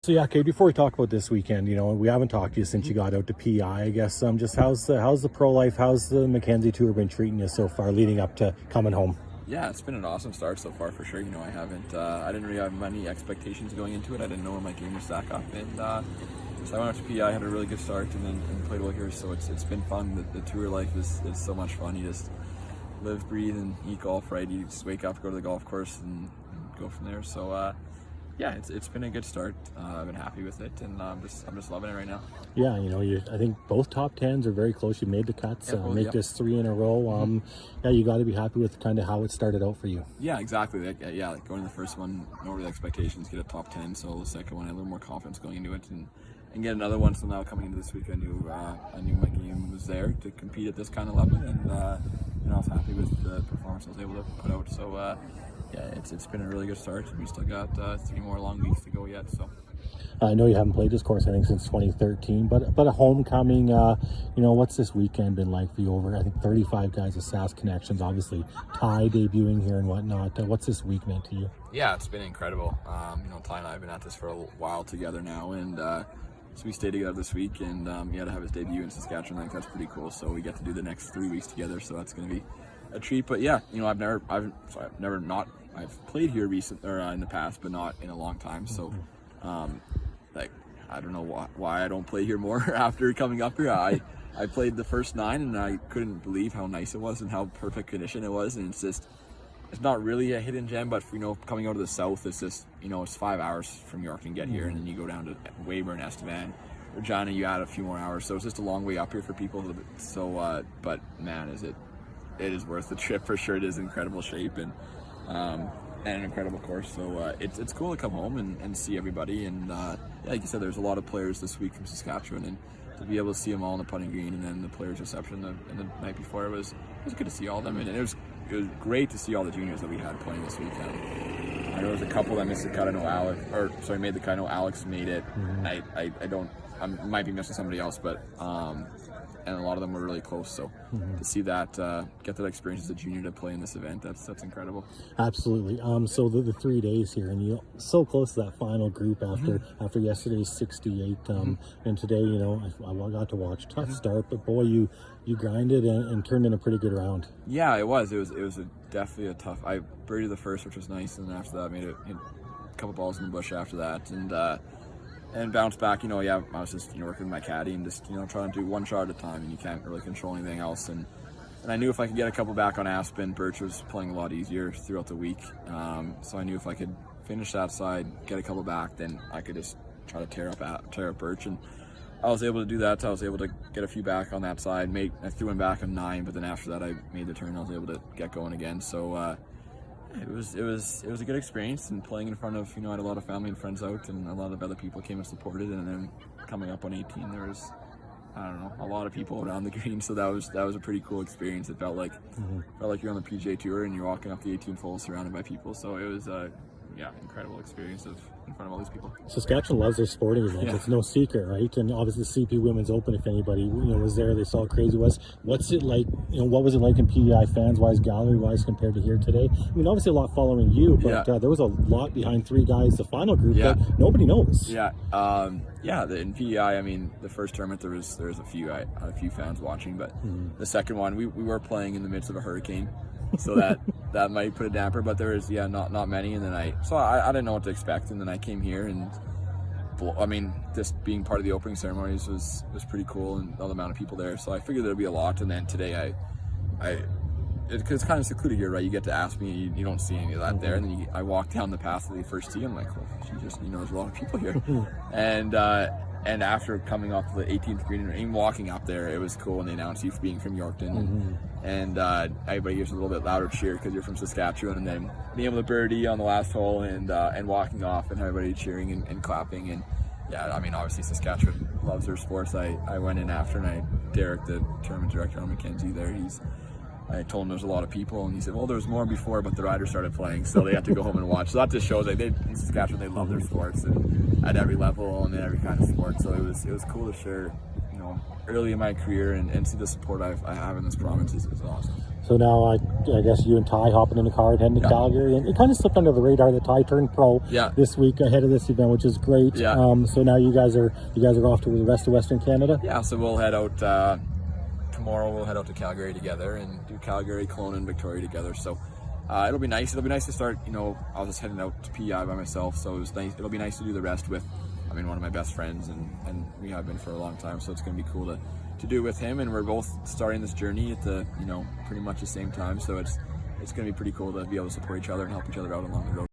So yeah, Kate, before we talk about this weekend, we haven't talked to you since you got out to PI, I guess. Just how's the pro life, how's the Mackenzie Tour been treating you so far leading up to coming home? Yeah, it's been an awesome start so far for sure. I didn't really have many expectations going into it. I didn't know where my game would stack up, and so I went out to PI, had a really good start, and played well here. So it's been fun. The tour life is so much fun. You just live, breathe, and eat golf, right? You just wake up, go to the golf course, and go from there. So yeah, it's been a good start. I've been happy with it, and I'm just loving it right now. Yeah, I think both top tens are very close. You made the cuts, make this 3 in a row. Yeah, you got to be happy with kind of how it started out for you. Yeah, exactly. Like going to the first one, no real expectations, get a top 10. So the second one, I had a little more confidence going into it, and get another one. So now coming into this week, I knew my game was there to compete at this kind of level, and I was happy with the performance I was able to put out. So yeah, it's been a really good start. We still got 3 more long weeks to go yet. So I know you haven't played this course, I think, since 2013, but a homecoming. What's this weekend been like for you? Over, I think, 35 guys with Sask connections. Obviously, Ty debuting here and whatnot. What's this week meant to you? Yeah, it's been incredible. Ty and I have been at this for a while together now, and so we stayed together this week, and to have his debut in Saskatchewan, I think that's pretty cool. So we get to do the next 3 weeks together, so that's going to be a treat. But yeah, I've played here in the past, but not in a long time. So I don't know why I don't play here more after coming up here. I played the first 9, and I couldn't believe how nice it was and how perfect condition it was. And it's not really a hidden gem, but coming out of the south, it's just it's 5 hours from Yorkton get here, and then you go down to Weyburn, Estevan, Regina. You add a few more hours, so it's just a long way up here for people. So, but man, it is worth the trip for sure. It is incredible shape and an incredible course. So it's cool to come home and see everybody. And like you said, there's a lot of players this week from Saskatchewan, and to be able to see them all in the putting green, and then the players' reception the night before, it was good to see all of them. And it was great to see all the juniors that we had playing this weekend. I know there was a couple that missed the cut. I know made the cut. I know Alex made it. I might be missing somebody else, but and a lot of them were really close. So to see that, get that experience as a junior to play in this event, that's incredible. Absolutely. So the 3 days here, and you're so close to that final group after yesterday's 68, and today, I got to watch. Tough start, but boy, you grinded and turned in a pretty good round. Yeah, it was definitely a tough. I birdied the first, which was nice, and after that, I made a couple balls in the bush after that, and bounce back. I was just working with my caddy and just trying to do one shot at a time, and you can't really control anything else. And I knew if I could get a couple back on Aspen, Birch was playing a lot easier throughout the week. So I knew if I could finish that side, get a couple back, then I could just try to tear up Birch, and I was able to do that. So I was able to get a few back on that side. I threw him back on 9, but then after that I made the turn. I was able to get going again. So it was a good experience, and playing in front of I had a lot of family and friends out, and a lot of other people came and supported. And then coming up on 18, there was a lot of people around the green, so that was a pretty cool experience. It felt like you're on the PGA Tour and you're walking up the 18th hole surrounded by people. So it was incredible experience in front of all these people. Saskatchewan loves their sporting events. Yeah. It's no secret, right? And obviously the CP Women's Open, if anybody was there, they saw how crazy it was. What's it like? What was it like in PEI fans-wise, gallery-wise, compared to here today? I mean, obviously a lot following you, but there was a lot behind 3 guys, the final group that nobody knows. Yeah, in PEI, I mean, the first tournament there was a few fans watching, but the second one we were playing in the midst of a hurricane. So that might put a damper, but there was not many, and then I didn't know what to expect, and then I came here, and just being part of the opening ceremonies was pretty cool, and all the amount of people there. So I figured there'd be a lot, and then today it's kind of secluded here, right? You get to ask me, you don't see any of that there, and then I walk down the path of the first tee. I'm like, well, there's a lot of people here, and after coming off the 18th green and even walking up there, it was cool when they announced you being from Yorkton, and everybody gives a little bit louder cheer because you're from Saskatchewan, and then being able to birdie on the last hole and walking off and everybody cheering and clapping. And obviously Saskatchewan loves their sports. I went in after, and Derek, the tournament director on Mackenzie there, I told him there's a lot of people, and he said, well, there was more before, but the riders started playing, so they had to go home and watch. So that just shows in Saskatchewan, they love their sports, and at every level and in every kind of sport. So it was cool to share, early in my career and see the support I have in this province is awesome. So now I guess you and Ty hopping in the car and heading to Calgary, and it kind of slipped under the radar that Ty turned pro this week ahead of this event, which is great. So now you guys are off to the rest of Western Canada. Yeah, so we'll head out tomorrow. We'll head out to Calgary together and do Calgary, Kelowna, and Victoria together. So it'll be nice. It'll be nice to start. You know, I was just heading out to PEI by myself, so it was nice. It'll be nice to do the rest with, I mean, one of my best friends, and we have been for a long time. So it's going to be cool to do with him, and we're both starting this journey at the, you know, pretty much the same time. So it's going to be pretty cool to be able to support each other and help each other out along the road.